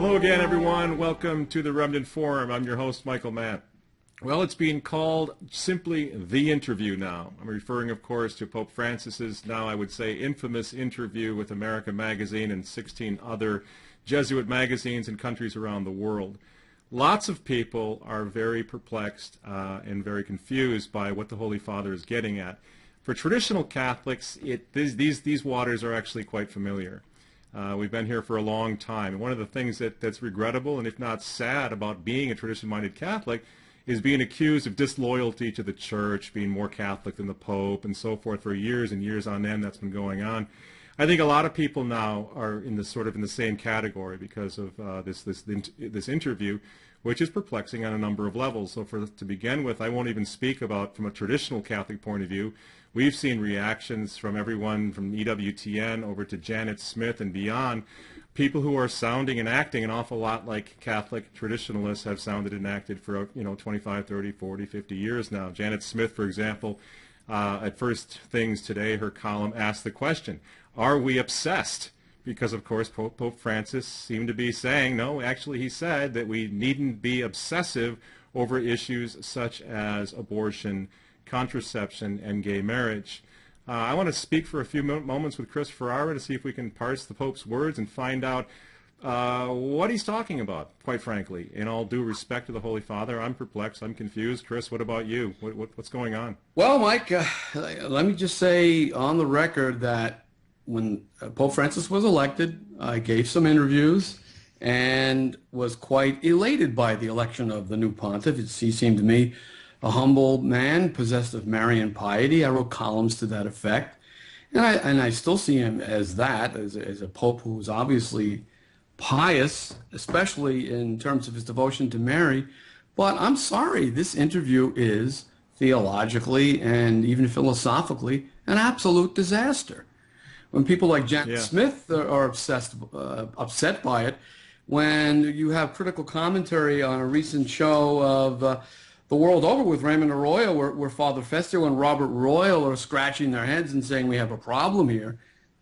Hello again, everyone. Welcome to the Remnant Forum. I'm your host, Michael Matt. Well, it's being called simply The Interview now. I'm referring, of course, to Pope Francis's now, I would say, infamous interview with America Magazine and 16 other Jesuit magazines in countries around the world. Lots of people are very perplexed and very confused by what the Holy Father is getting at. For traditional Catholics, these waters are actually quite familiar. We've been here for a long time. And one of the things that's regrettable and if not sad about being a tradition-minded Catholic is being accused of disloyalty to the Church, being more Catholic than the Pope, and so forth. For years and years on end, that's been going on. I think a lot of people now are in the same category because of this interview, which is perplexing on a number of levels. So to begin with, I won't even speak about from a traditional Catholic point of view. We've seen reactions from everyone from EWTN over to Janet Smith and beyond, people who are sounding and acting an awful lot like Catholic traditionalists have sounded and acted for 25, 30, 40, 50 years now. Janet Smith, for example, at First Things Today, her column asked the question, are we obsessed? Because, of course, Pope Francis seemed to be saying, no, actually he said that we needn't be obsessive over issues such as abortion, contraception, and gay marriage. I want to speak for a few moments with Chris Ferrara to see if we can parse the Pope's words and find out what he's talking about, quite frankly. In all due respect to the Holy Father, I'm perplexed, I'm confused. Chris, what about you? What's going on? Well, Mike, let me just say on the record that when Pope Francis was elected, I gave some interviews and was quite elated by the election of the new pontiff. He seemed to me a humble man possessed of Marian piety. I wrote columns to that effect. And I still see him as that, as a pope who's obviously pious, especially in terms of his devotion to Mary. But I'm sorry, this interview is theologically and even philosophically an absolute disaster. When people like Janet Smith are upset by it, when you have critical commentary on a recent show of The World Over with Raymond Arroyo, where Father Fester and Robert Royal are scratching their heads and saying we have a problem here,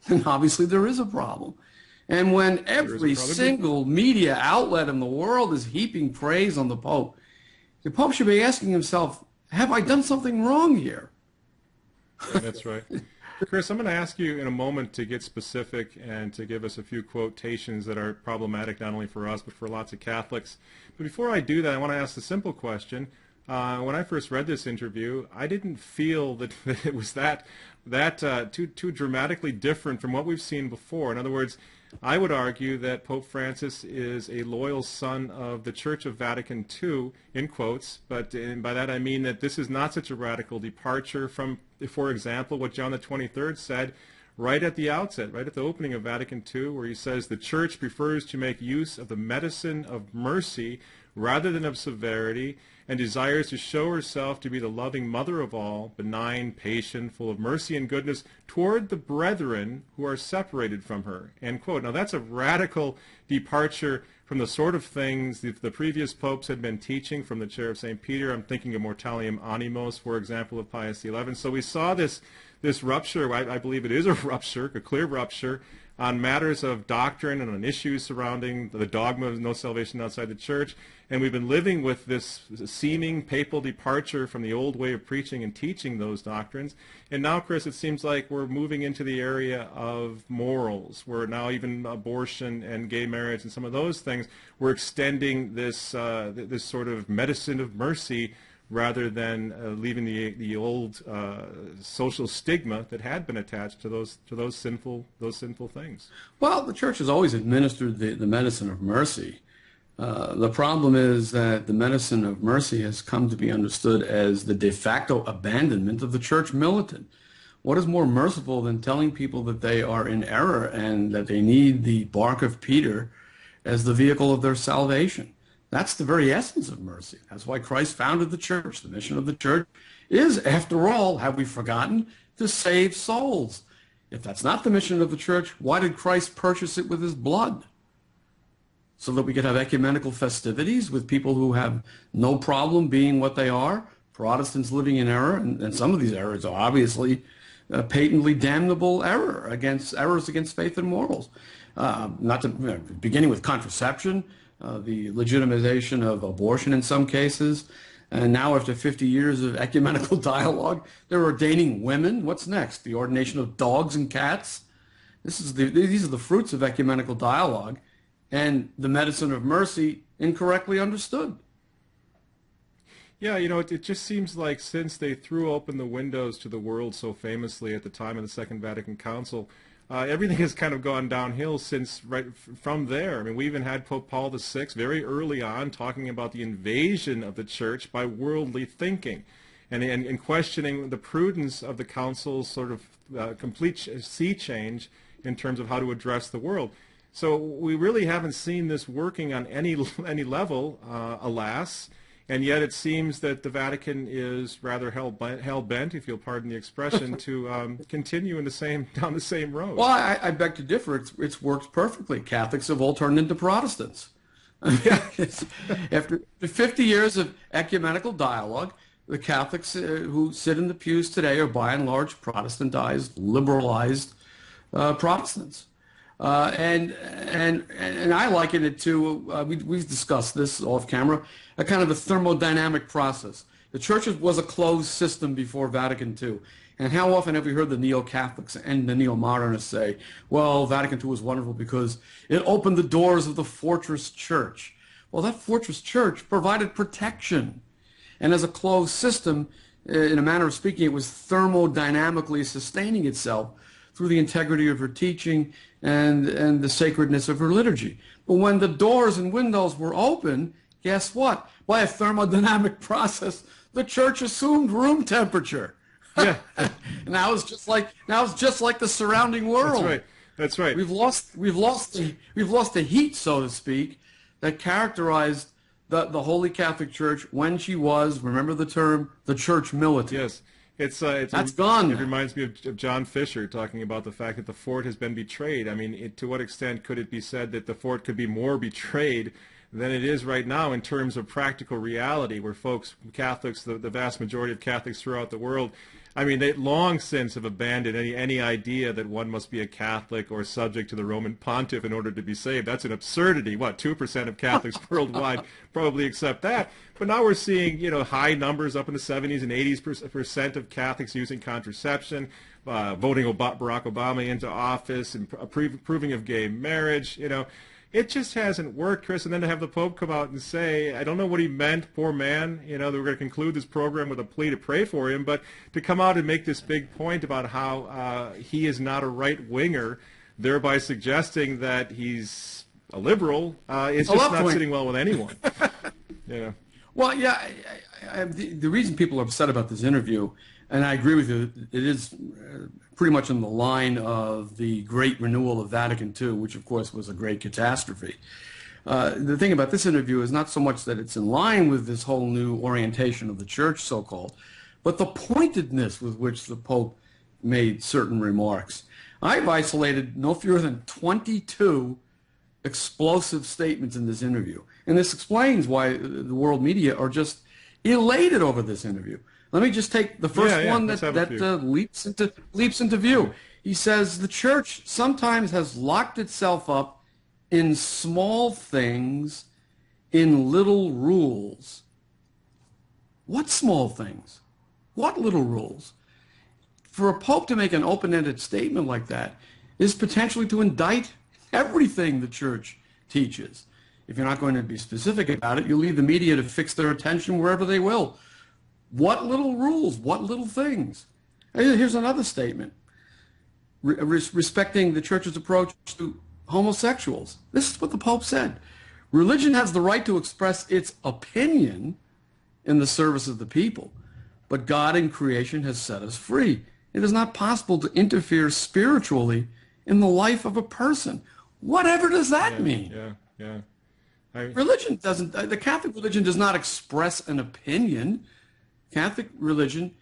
then obviously there is a problem. And when every single media outlet in the world is heaping praise on the Pope should be asking himself, have I done something wrong here? Yeah, that's right. Chris, I'm going to ask you in a moment to get specific and to give us a few quotations that are problematic not only for us but for lots of Catholics. But before I do that, I want to ask the simple question. When I first read this interview, I didn't feel that it was too dramatically different from what we've seen before. In other words, I would argue that Pope Francis is a loyal son of the Church of Vatican II, in quotes, but by that I mean that this is not such a radical departure from, for example, what John the 23rd said right at the outset, right at the opening of Vatican II, where he says the Church prefers to make use of the medicine of mercy rather than of severity, and desires to show herself to be the loving mother of all, benign, patient, full of mercy and goodness toward the brethren who are separated from her, end quote. Now that's a radical departure from the sort of things the previous popes had been teaching from the chair of St. Peter. I'm thinking of Mortalium Animos, for example, of Pius XI. So we saw this rupture, I believe it is a rupture, a clear rupture, on matters of doctrine and on issues surrounding the dogma of no salvation outside the Church. And we've been living with this seeming papal departure from the old way of preaching and teaching those doctrines. And now, Chris, it seems like we're moving into the area of morals, where now even abortion and gay marriage and some of those things, we're extending this this sort of medicine of mercy rather than leaving the old social stigma that had been attached to those sinful things. Well, the Church has always administered the medicine of mercy. The problem is that the medicine of mercy has come to be understood as the de facto abandonment of the Church militant. What is more merciful than telling people that they are in error and that they need the bark of Peter as the vehicle of their salvation? That's the very essence of mercy. That's why Christ founded the Church. The mission of the Church is, after all, have we forgotten, to save souls. If that's not the mission of the Church, why did Christ purchase it with his blood? So that we could have ecumenical festivities with people who have no problem being what they are, Protestants living in error, and some of these errors are obviously patently damnable errors against faith and morals. Not to, beginning with contraception, the legitimization of abortion in some cases, and now after 50 years of ecumenical dialogue, they're ordaining women. What's next? The ordination of dogs and cats. These are the fruits of ecumenical dialogue and the medicine of mercy incorrectly understood. Yeah, it just seems like since they threw open the windows to the world so famously at the time of the Second Vatican Council, everything has kind of gone downhill since from there. I mean, we even had Pope Paul VI very early on talking about the invasion of the church by worldly thinking and questioning the prudence of the council's sort of complete sea change in terms of how to address the world. So we really haven't seen this working on any level, alas. And yet it seems that the Vatican is rather hell-bent, if you'll pardon the expression, to continue in down the same road. Well, I beg to differ. It's worked perfectly. Catholics have all turned into Protestants. After 50 years of ecumenical dialogue, the Catholics who sit in the pews today are by and large Protestantized, liberalized Protestants. And I liken it to, we've discussed this off camera, a kind of a thermodynamic process. The church was a closed system before Vatican II. And how often have we heard the neo-Catholics and the neo-modernists say, well, Vatican II was wonderful because it opened the doors of the fortress church. Well, that fortress church provided protection. And as a closed system, in a manner of speaking, it was thermodynamically sustaining itself through the integrity of her teaching and the sacredness of her liturgy. But when the doors and windows were open, guess what? By a thermodynamic process, the church assumed room temperature. Yeah. Now it's just like the surrounding world. That's right. We've lost the heat, so to speak, that characterized the Holy Catholic Church when she was, remember the term, the church militant. Yes. That's gone. It reminds me of John Fisher talking about the fact that the fort has been betrayed. I mean, to what extent could it be said that the fort could be more betrayed than it is right now in terms of practical reality, where Catholics, the vast majority of Catholics throughout the world, I mean, they long since have abandoned any idea that one must be a Catholic or subject to the Roman Pontiff in order to be saved. That's an absurdity. 2% of Catholics worldwide probably accept that. But now we're seeing, high numbers up in the 70s and 80% of Catholics using contraception, voting Barack Obama into office, and approving of gay marriage. It just hasn't worked, Chris. And then to have the Pope come out and say, I don't know what he meant, poor man, that we're going to conclude this program with a plea to pray for him, but to come out and make this big point about how he is not a right-winger, thereby suggesting that he's a liberal, it's just not sitting well with anyone. Well, yeah, the reason people are upset about this interview, and I agree with you, it is pretty much in the line of the great renewal of Vatican II, which of course was a great catastrophe. The thing about this interview is not so much that it's in line with this whole new orientation of the church, so-called, but the pointedness with which the Pope made certain remarks. I've isolated no fewer than 22 explosive statements in this interview. And this explains why the world media are just elated over this interview. Let me just take the first one that leaps into view. He says the church sometimes has locked itself up in small things, in little rules. What small things? What little rules? For a pope to make an open-ended statement like that is potentially to indict everything the church teaches. If you're not going to be specific about it, you leave the media to fix their attention wherever they will. What little rules? What little things? Here's another statement. Respecting the church's approach to homosexuals. This is what the Pope said. Religion has the right to express its opinion in the service of the people, but God in creation has set us free. It is not possible to interfere spiritually in the life of a person. Whatever does that mean? Religion doesn't, the Catholic religion does not express an opinion. Catholic religion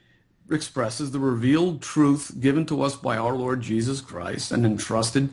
expresses the revealed truth given to us by our Lord Jesus Christ and entrusted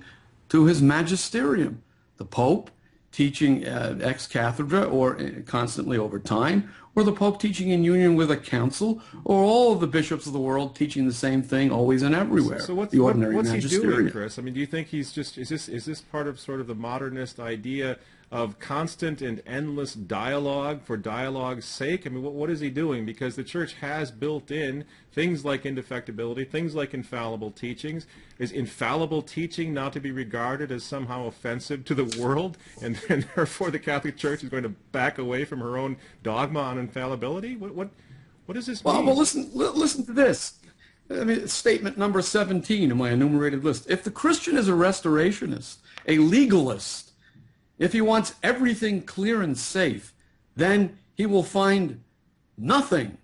to his magisterium. The Pope teaching ex cathedra or constantly over time, or the Pope teaching in union with a council, or all of the bishops of the world teaching the same thing always and everywhere. So what's, the ordinary what's he magisterium. doing, Chris? I mean, do you think he's just, is this part of sort of the modernist idea of constant and endless dialogue for dialogue's sake? I mean, what is he doing? Because the church has built in things like indefectibility, things like infallible teachings. Is infallible teaching not to be regarded as somehow offensive to the world, and therefore the Catholic Church is going to back away from her own dogma on infallibility? What does this mean? Well, listen to this. I mean, statement number 17 in my enumerated list. If the Christian is a restorationist, a legalist, if he wants everything clear and safe, then he will find nothing.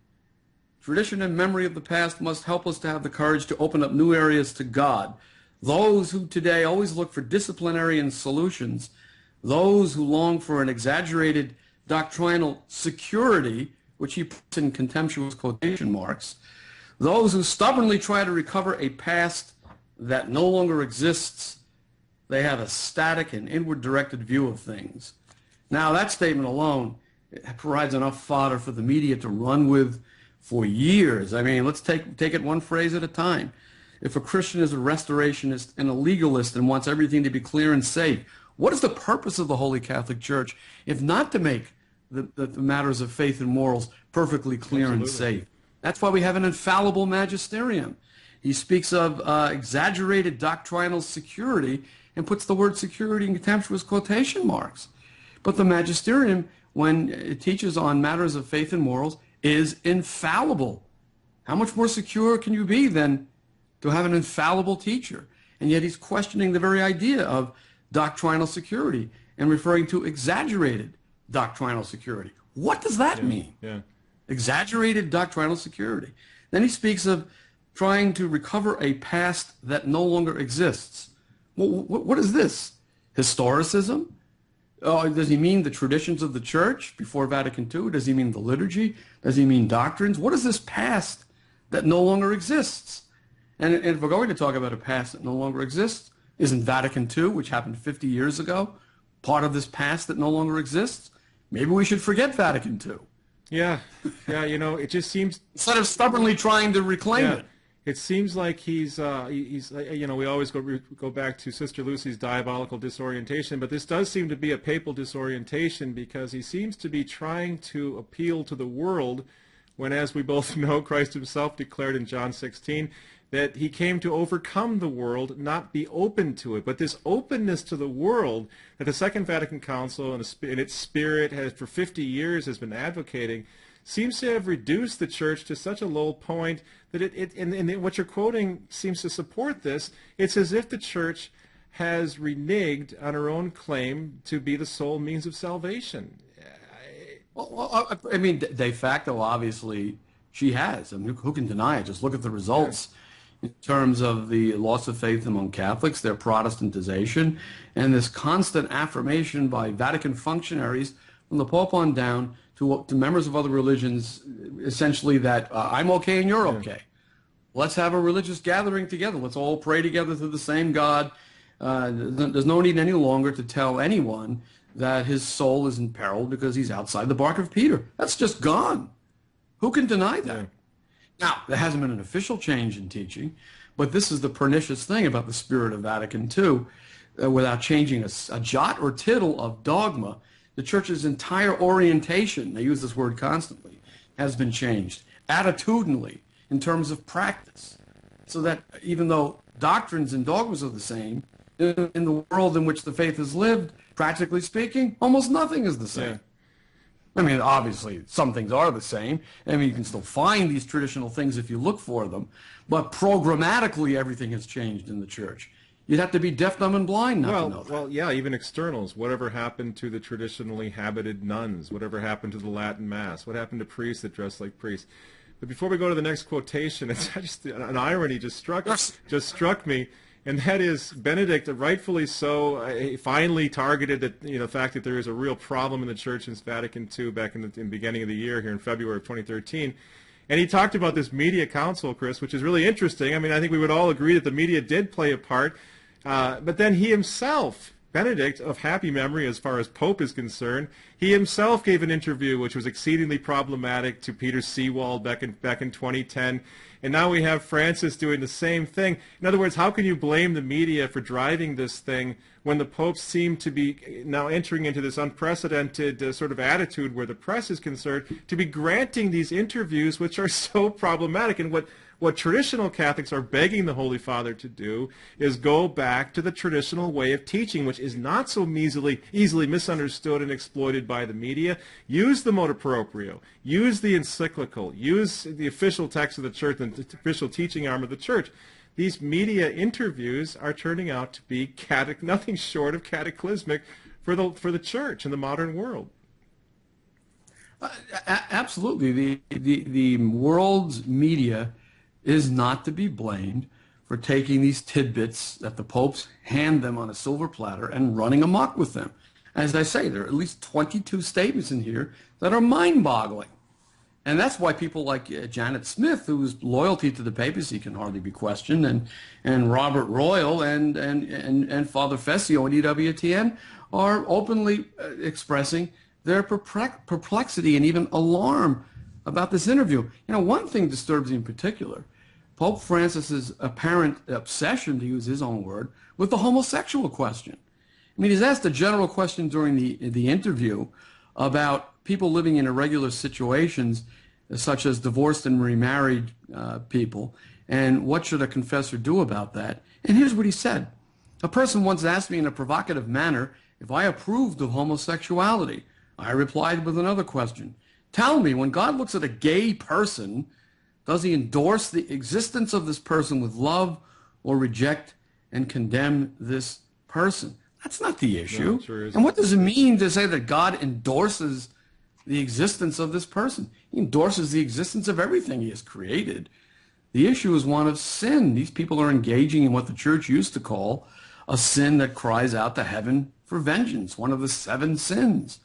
Tradition and memory of the past must help us to have the courage to open up new areas to God. Those who today always look for disciplinarian solutions, those who long for an exaggerated doctrinal security, which he puts in contemptuous quotation marks, those who stubbornly try to recover a past that no longer exists, they have a static and inward-directed view of things. Now, that statement alone provides enough fodder for the media to run with for years. I mean, let's take it one phrase at a time. If a Christian is a restorationist and a legalist and wants everything to be clear and safe, what is the purpose of the Holy Catholic Church if not to make the matters of faith and morals perfectly clear and safe? That's why we have an infallible magisterium. He speaks of exaggerated doctrinal security and puts the word security in contemptuous quotation marks. But the magisterium, when it teaches on matters of faith and morals, is infallible. How much more secure can you be than to have an infallible teacher? And yet he's questioning the very idea of doctrinal security and referring to exaggerated doctrinal security. What does that mean? Yeah. Exaggerated doctrinal security. Then he speaks of trying to recover a past that no longer exists. What is this? Historicism? Does he mean the traditions of the church before Vatican II? Does he mean the liturgy? Does he mean doctrines? What is this past that no longer exists? And if we're going to talk about a past that no longer exists, isn't Vatican II, which happened 50 years ago, part of this past that no longer exists? Maybe we should forget Vatican II. Yeah, you know, it just seems... Instead of stubbornly trying to reclaim it. It seems like he's you know, we always go back to Sister Lucy's diabolical disorientation, but this does seem to be a papal disorientation because he seems to be trying to appeal to the world when, as we both know, Christ himself declared in John 16 that he came to overcome the world, not be open to it. But this openness to the world that the Second Vatican Council in its spirit has for 50 years has been advocating seems to have reduced the church to such a low point that and what you're quoting seems to support this. It's as if the church has reneged on her own claim to be the sole means of salvation. Well, I mean, de facto, obviously, she has. I mean, who can deny it? Just look at the results in terms of the loss of faith among Catholics, their Protestantization, and this constant affirmation by Vatican functionaries from the Pope on down to members of other religions, essentially that I'm okay and you're okay. Let's have a religious gathering together. Let's all pray together to the same God. There's no need any longer to tell anyone that his soul is in peril because he's outside the bark of Peter. That's just gone. Who can deny that? Yeah. Now, there hasn't been an official change in teaching, but this is the pernicious thing about the spirit of Vatican II. Without changing a jot or tittle of dogma, the church's entire orientation, they use this word constantly, has been changed attitudinally in terms of practice. So that even though doctrines and dogmas are the same, in the world in which the faith is lived, practically speaking, almost nothing is the same. Yeah. I mean, obviously, some things are the same. I mean, you can still find these traditional things if you look for them, but programmatically, everything has changed in the church. You'd have to be deaf, dumb, and blind not to know that. Well, yeah, even externals. Whatever happened to the traditionally habited nuns? Whatever happened to the Latin Mass? What happened to priests that dressed like priests? But before we go to the next quotation, it's just an irony just struck me, and that is Benedict, rightfully so, finally targeted the fact that there is a real problem in the church since Vatican II back in the beginning of the year here in February of 2013. And he talked about this media council, Chris, which is really interesting. I mean, I think we would all agree that the media did play a part. But then he himself Benedict, of happy memory as far as Pope is concerned, he himself gave an interview which was exceedingly problematic to Peter Seawald back in 2010. And now we have Francis doing the same thing. In other words, how can you blame the media for driving this thing when the popes seem to be now entering into this unprecedented sort of attitude where the press is concerned, to be granting these interviews which are so problematic? And what traditional Catholics are begging the Holy Father to do is go back to the traditional way of teaching, which is not so easily misunderstood and exploited by the media. Use the motu proprio, use the encyclical, use the official text of the Church and the official teaching arm of the Church. These media interviews are turning out to be nothing short of cataclysmic for the Church in the modern world. Absolutely. The world's media is not to be blamed for taking these tidbits that the popes hand them on a silver platter and running amok with them. As I say, there are at least 22 statements in here that are mind-boggling. And that's why people like Janet Smith, whose loyalty to the papacy can hardly be questioned, and Robert Royal and Father Fessio and EWTN are openly expressing their perplexity and even alarm about this interview. You know, one thing disturbs me in particular: Pope Francis's apparent obsession, to use his own word, with the homosexual question. I mean, he's asked a general question during the interview about people living in irregular situations, such as divorced and remarried people, and what should a confessor do about that? And here's what he said. A person once asked me in a provocative manner if I approved of homosexuality. I replied with another question. Tell me, when God looks at a gay person, does he endorse the existence of this person with love or reject and condemn this person? That's not the issue. No, it sure isn't. And what does it mean to say that God endorses the existence of this person? He endorses the existence of everything he has created. The issue is one of sin. These people are engaging in what the Church used to call a sin that cries out to heaven for vengeance, one of the 7 sins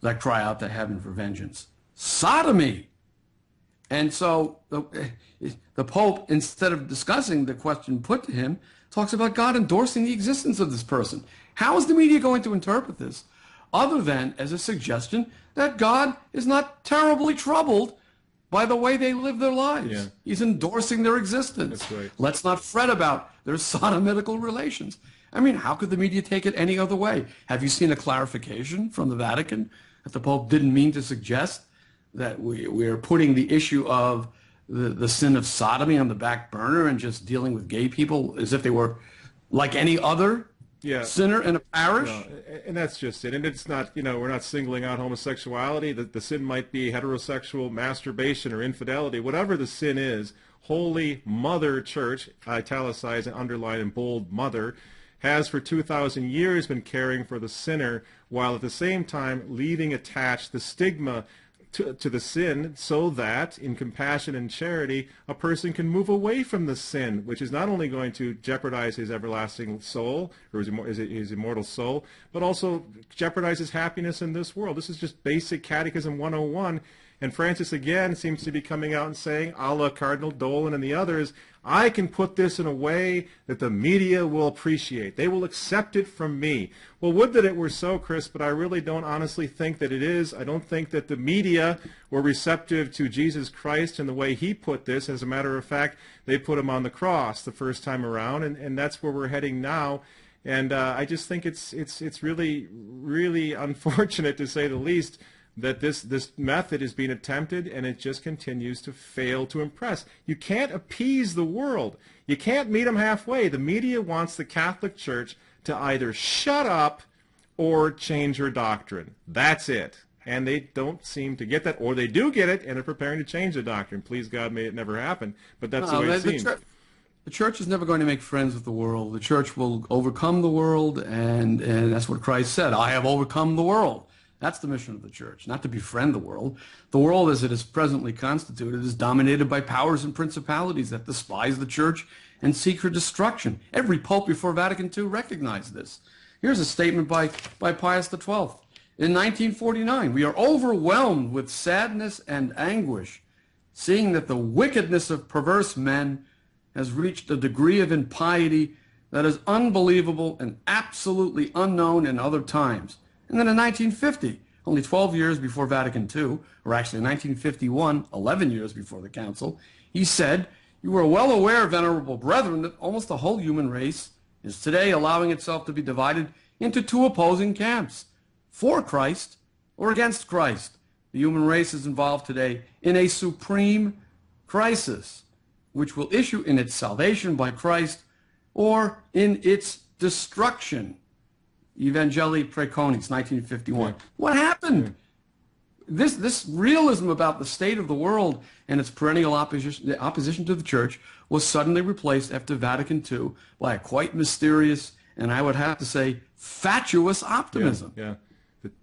that cry out to heaven for vengeance. Sodomy. And so the Pope, instead of discussing the question put to him, talks about God endorsing the existence of this person. How is the media going to interpret this other than as a suggestion that God is not terribly troubled by the way they live their lives? Yeah. He's endorsing their existence. That's right. Let's not fret about their sodomitical relations. I mean, how could the media take it any other way? Have you seen a clarification from the Vatican that the Pope didn't mean to suggest that we're putting the issue of the sin of sodomy on the back burner and just dealing with gay people as if they were like any other sinner in a parish? No, and that's just it. And it's not, we're not singling out homosexuality. The sin might be heterosexual masturbation or infidelity. Whatever the sin is, Holy Mother Church, italicized and underlined in bold, Mother, has for 2,000 years been caring for the sinner, while at the same time leaving attached the stigma to the sin, so that in compassion and charity a person can move away from the sin, which is not only going to jeopardize his everlasting soul or his immortal soul, but also jeopardize his happiness in this world. This is just basic Catechism 101. And Francis again seems to be coming out and saying, a la Cardinal Dolan and the others, I can put this in a way that the media will appreciate. They will accept it from me. Well, would that it were so, Chris, but I really don't honestly think that it is. I don't think that the media were receptive to Jesus Christ in the way he put this. As a matter of fact, they put him on the cross the first time around, and that's where we're heading now. And I just think it's really, really unfortunate, to say the least, that this method is being attempted, and it just continues to fail to impress. You can't appease the world. You can't meet them halfway. The media wants the Catholic Church to either shut up or change her doctrine. That's it. And they don't seem to get that, or they do get it and are preparing to change the doctrine. Please God, may it never happen. But that's the way it seems. The Church is never going to make friends with the world. The Church will overcome the world, and that's what Christ said. I have overcome the world. That's the mission of the Church, not to befriend the world. The world as it is presently constituted is dominated by powers and principalities that despise the Church and seek her destruction. Every pope before Vatican II recognized this. Here's a statement by Pius XII. In 1949, we are overwhelmed with sadness and anguish, seeing that the wickedness of perverse men has reached a degree of impiety that is unbelievable and absolutely unknown in other times. And then in 1950, only 12 years before Vatican II, or actually 1951, 11 years before the council, he said, "You are well aware, venerable brethren, that almost the whole human race is today allowing itself to be divided into two opposing camps, for Christ or against Christ. The human race is involved today in a supreme crisis, which will issue in its salvation by Christ or in its destruction." Evangelii Praeconis, 1951. Yeah. What happened? Yeah. This realism about the state of the world and its perennial opposition to the church was suddenly replaced after Vatican II by a quite mysterious, and I would have to say, fatuous optimism. Yeah.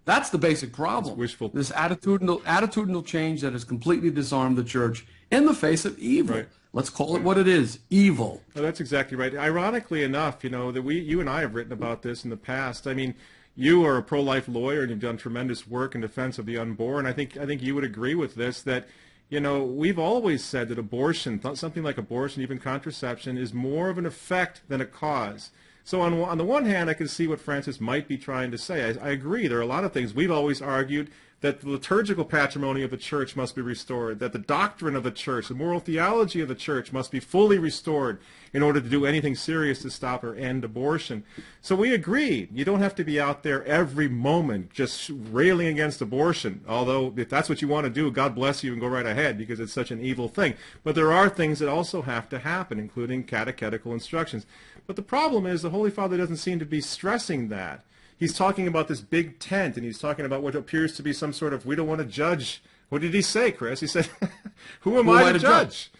That's the basic problem. Wishful. This attitudinal change that has completely disarmed the church in the face of evil. Right. Let's call it what it is, evil. Oh, that's exactly right. Ironically enough, that you and I have written about this in the past. I mean, you are a pro-life lawyer and you've done tremendous work in defense of the unborn. I think you would agree with this, that we've always said that abortion, something like abortion, even contraception, is more of an effect than a cause. So on the one hand, I can see what Francis might be trying to say. I agree. There are a lot of things. We've always argued that the liturgical patrimony of the church must be restored, that the doctrine of the church, the moral theology of the church must be fully restored in order to do anything serious to stop or end abortion. So we agree. You don't have to be out there every moment just railing against abortion, although if that's what you want to do, God bless you and go right ahead because it's such an evil thing. But there are things that also have to happen, including catechetical instructions. But the problem is the Holy Father doesn't seem to be stressing that. He's talking about this big tent, and he's talking about what appears to be some sort of, we don't want to judge. What did he say, Chris? He said, who am I to judge?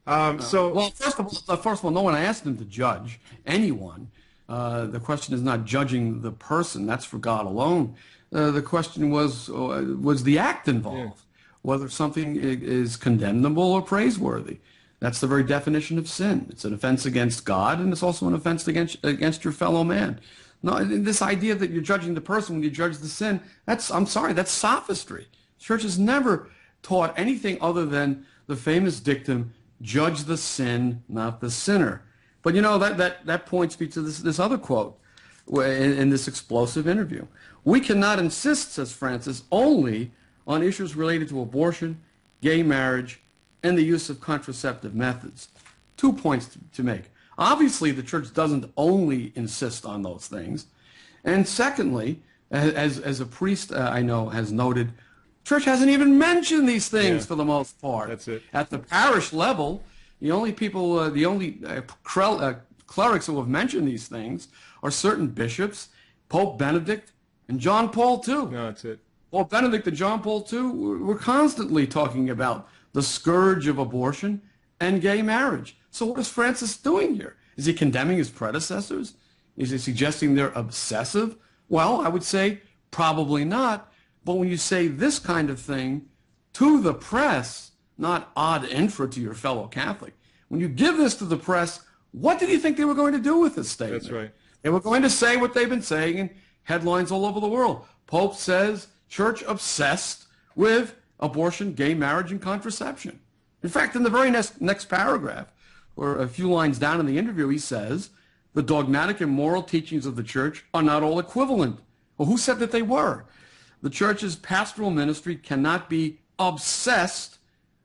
Well, first of all, no one asked him to judge anyone. The question is not judging the person. That's for God alone. The question was the act involved, whether something is condemnable or praiseworthy. That's the very definition of sin. It's an offense against God, and it's also an offense against your fellow man. No, this idea that you're judging the person when you judge the sin, that's sophistry. The church has never taught anything other than the famous dictum, judge the sin, not the sinner. But that points me to this other quote in this explosive interview. "We cannot insist," says Francis, "only on issues related to abortion, gay marriage, and the use of contraceptive methods." 2 points to make. Obviously, the church doesn't only insist on those things. And secondly, as a priest I know has noted, church hasn't even mentioned these things for the most part. That's it. At the parish level, the only clerics who have mentioned these things are certain bishops, Pope Benedict and John Paul II. No, that's it. Pope Benedict and John Paul II were constantly talking about the scourge of abortion and gay marriage. So what is Francis doing here? Is he condemning his predecessors? Is he suggesting they're obsessive? Well, I would say probably not. But when you say this kind of thing to the press, not ad infra to your fellow Catholic, when you give this to the press, what did you think they were going to do with this statement? That's right. They were going to say what they've been saying in headlines all over the world. Pope says church obsessed with abortion, gay marriage, and contraception. In fact, in the very next paragraph, or a few lines down in the interview, he says, the dogmatic and moral teachings of the church are not all equivalent. Well, who said that they were? The church's pastoral ministry cannot be obsessed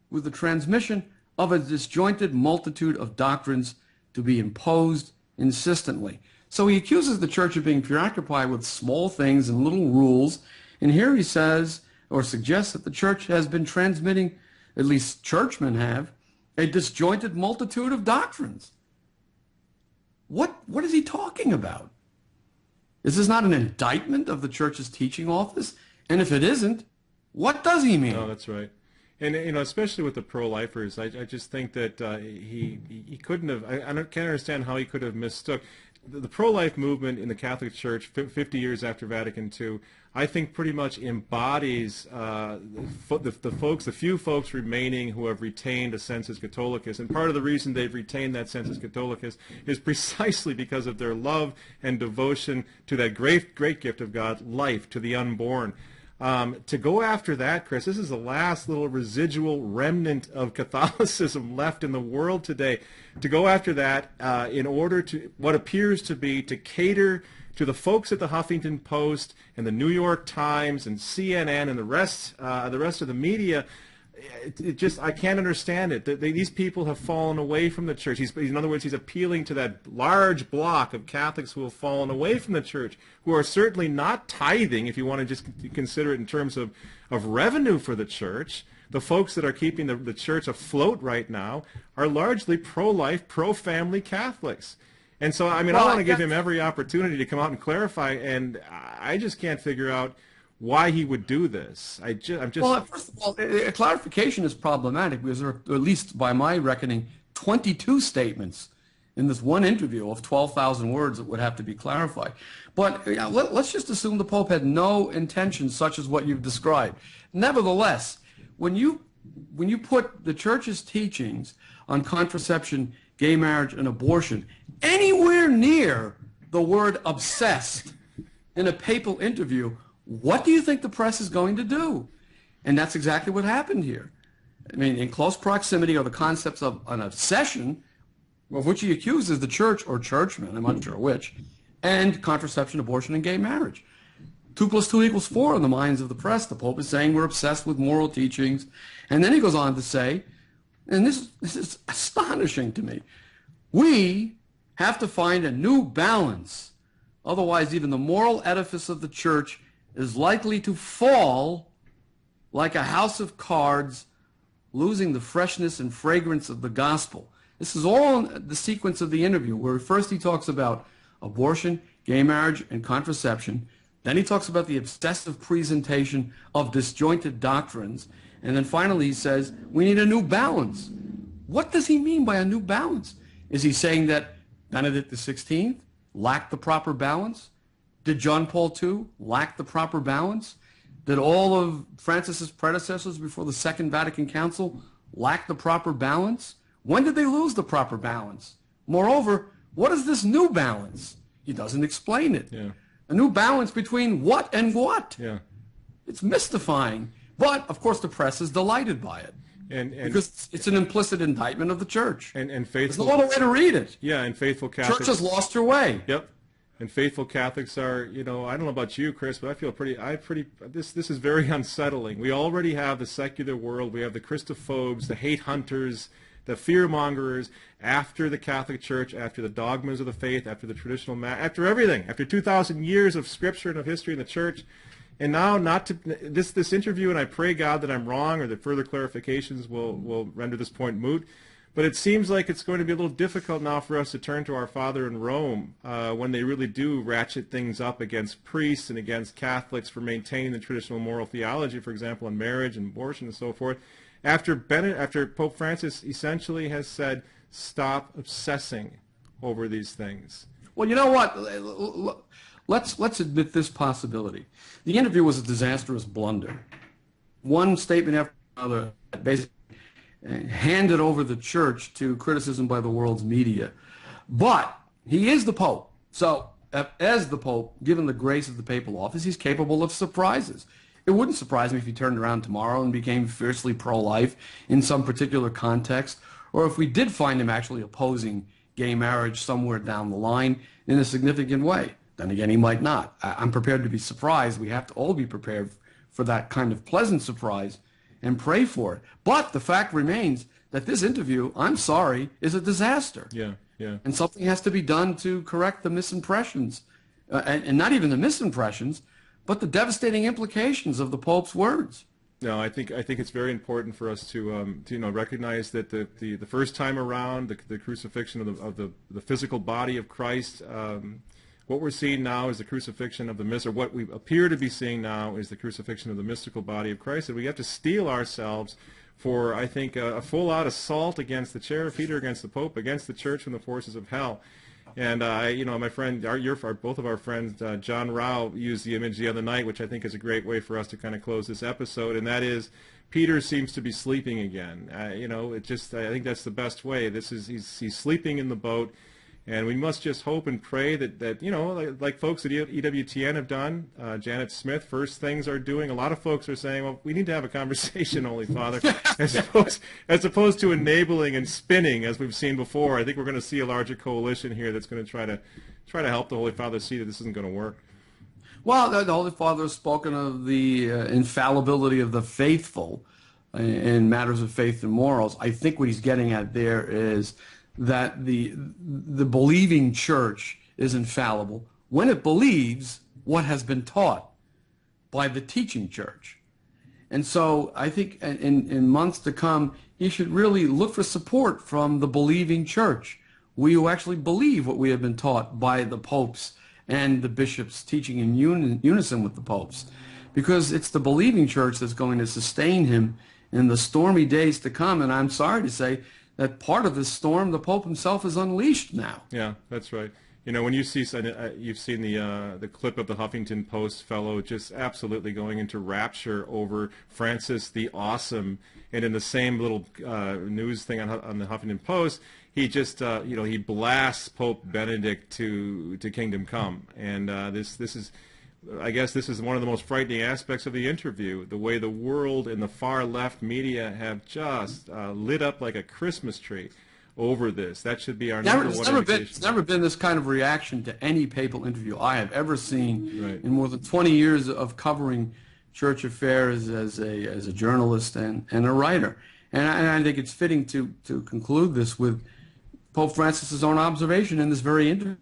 with the transmission of a disjointed multitude of doctrines to be imposed insistently. So he accuses the church of being preoccupied with small things and little rules. And here he says, or suggests, that the church has been transmitting, at least churchmen have, a disjointed multitude of doctrines. What is he talking about? Is this not an indictment of the church's teaching office? And if it isn't, what does he mean? No, that's right. And especially with the pro-lifers, I just think that he couldn't have. I can't understand how he could have mistook the pro-life movement in the Catholic Church 50 years after Vatican II. I think pretty much embodies the few folks remaining who have retained a sensus Catholicus. And part of the reason they've retained that sensus Catholicus is precisely because of their love and devotion to that great gift of God, life, to the unborn. To go after that, Chris, this is the last little residual remnant of Catholicism left in the world today. To go after that in order to, what appears to be, to cater to the folks at the Huffington Post and the New York Times and CNN and the rest of the media. It just, I can't understand it. These people have fallen away from the church. In other words, he's appealing to that large block of Catholics who have fallen away from the church, who are certainly not tithing, if you want to just consider it in terms of revenue for the church. The folks that are keeping the church afloat right now are largely pro-life, pro-family Catholics. And so, I mean, I want to give him every opportunity to come out and clarify, and I just can't figure out why he would do this. Well, first of all, a clarification is problematic because there are, at least by my reckoning, 22 statements in this one interview of 12,000 words that would have to be clarified. But let's just assume the Pope had no intention such as what you've described. Nevertheless, when you put the Church's teachings on contraception, gay marriage, and abortion anywhere near the word obsessed in a papal interview, what do you think the press is going to do? And that's exactly what happened here. I mean, in close proximity are the concepts of an obsession, of which he accuses the church or churchmen, I'm not sure which, and contraception, abortion, and gay marriage. 2 + 2 = 4 in the minds of the press. The Pope is saying we're obsessed with moral teachings. And then he goes on to say, and this is astonishing to me, we have to find a new balance. Otherwise, even the moral edifice of the church is likely to fall like a house of cards, losing the freshness and fragrance of the gospel. This is all in the sequence of the interview, where first he talks about abortion, gay marriage, and contraception. Then he talks about the obsessive presentation of disjointed doctrines. And then finally he says, we need a new balance. What does he mean by a new balance? Is he saying that Benedict XVI lacked the proper balance? Did John Paul II lack the proper balance? Did all of Francis's predecessors before the Second Vatican Council lack the proper balance? When did they lose the proper balance? Moreover, what is this new balance? He doesn't explain it. Yeah. A new balance between what and what? Yeah. It's mystifying. But, of course, the press is delighted by it. And because it's an implicit indictment of the church. And There's faithful. no other way to read it. Yeah, and faithful Catholics. Church has lost her way. Yep. And faithful Catholics are, I don't know about you, Chris, but I feel this is very unsettling. We already have the secular world. We have the Christophobes, the hate hunters, the fear-mongers after the Catholic Church, after the dogmas of the faith, after the traditional after everything, after 2,000 years of scripture and of history in the church. And now, this interview, and I pray God that I'm wrong or that further clarifications will render this point moot. But it seems like it's going to be a little difficult now for us to turn to our Father in Rome when they really do ratchet things up against priests and against Catholics for maintaining the traditional moral theology, for example, on marriage and abortion and so forth. After Pope Francis essentially has said, stop obsessing over these things. Well, you know what? Let's admit this possibility. The interview was a disastrous blunder. One statement after another basically handed over the church to criticism by the world's media. But he is the Pope. So as the Pope, given the grace of the papal office, he's capable of surprises. It wouldn't surprise me if he turned around tomorrow and became fiercely pro-life in some particular context, or if we did find him actually opposing gay marriage somewhere down the line in a significant way. Then again, he might not. I'm prepared to be surprised. We have to all be prepared for that kind of pleasant surprise and pray for it. But the fact remains that this interview, I'm sorry, is a disaster. Yeah, yeah. And something has to be done to correct the misimpressions, and not even the misimpressions, but the devastating implications of the Pope's words. No, I think it's very important for us to recognize that the first time around the crucifixion of the physical body of Christ. What we're seeing now is the crucifixion of the what we appear to be seeing now is the crucifixion of the mystical body of Christ, and we have to steel ourselves for, I think, a full-out assault against the chair of Peter, against the Pope, against the Church from the forces of hell. And my friend, both of our friends, John Rao, used the image the other night, which I think is a great way for us to kind of close this episode, and that is Peter seems to be sleeping again. I think that's the best way. He's sleeping in the boat. And we must just hope and pray that you know, like folks at EWTN have done, Janet Smith, First Things are doing. A lot of folks are saying, well, we need to have a conversation, Holy Father, as opposed to enabling and spinning, as we've seen before. I think we're going to see a larger coalition here that's going to try to help the Holy Father see that this isn't going to work. Well, the Holy Father has spoken of the infallibility of the faithful in matters of faith and morals. I think what he's getting at there is that the believing church is infallible when it believes what has been taught by the teaching church. And so I think in months to come, you should really look for support from the believing church. We who actually believe what we have been taught by the popes and the bishops teaching in unison with the popes. Because it's the believing church that's going to sustain him in the stormy days to come. And I'm sorry to say that part of this storm, the Pope himself is unleashed now. Yeah, that's right. You know, when you see, you've seen the clip of the Huffington Post fellow just absolutely going into rapture over Francis the Awesome, and in the same little news thing on the Huffington Post, he just you know, he blasts Pope Benedict to Kingdom Come, and this is. I guess this is one of the most frightening aspects of the interview, the way the world and the far left media have just lit up like a Christmas tree over this. That should be our number one indication. It's never been this kind of reaction to any papal interview I have ever seen in more than 20 years of covering church affairs as a journalist and a writer. And I think it's fitting to conclude this with Pope Francis's own observation in this very interview.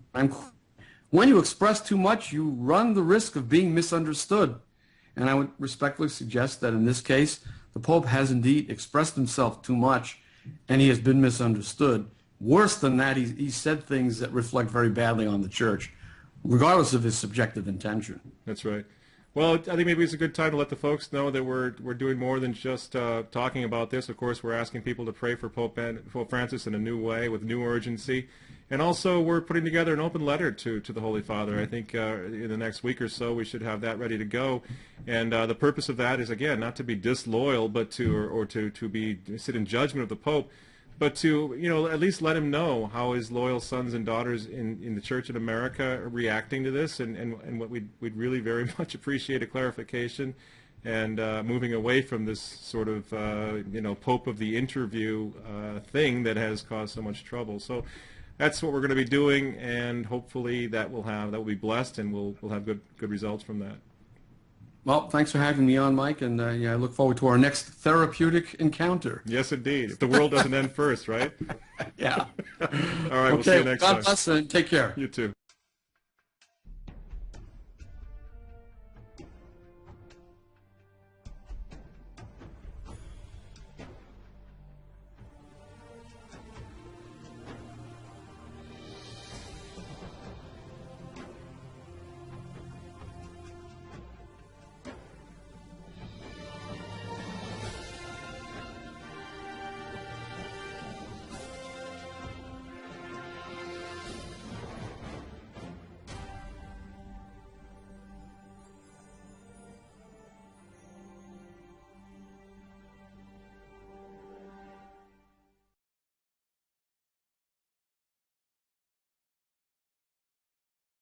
When you express too much, you run the risk of being misunderstood. And I would respectfully suggest that in this case, the Pope has indeed expressed himself too much, and he has been misunderstood. Worse than that, he said things that reflect very badly on the Church, regardless of his subjective intention. That's right. Well, I think maybe it's a good time to let the folks know that we're doing more than just talking about this. Of course, we're asking people to pray for Pope Francis in a new way, with new urgency. And also, we're putting together an open letter to the Holy Father. I think in the next week or so, we should have that ready to go. And the purpose of that is, again, not to be disloyal, but to sit in judgment of the Pope, but to, you know, at least let him know how his loyal sons and daughters in the Church in America are reacting to this, and what we'd really very much appreciate a clarification, and moving away from this sort of you know, Pope of the interview thing that has caused so much trouble. So that's what we're going to be doing, and hopefully that will be blessed, and we'll have good results from that. Well, thanks for having me on, Mike, and yeah, I look forward to our next therapeutic encounter. Yes, indeed. If the world doesn't end first, right? Yeah. All right, we'll see you next time. God bless and take care. You too.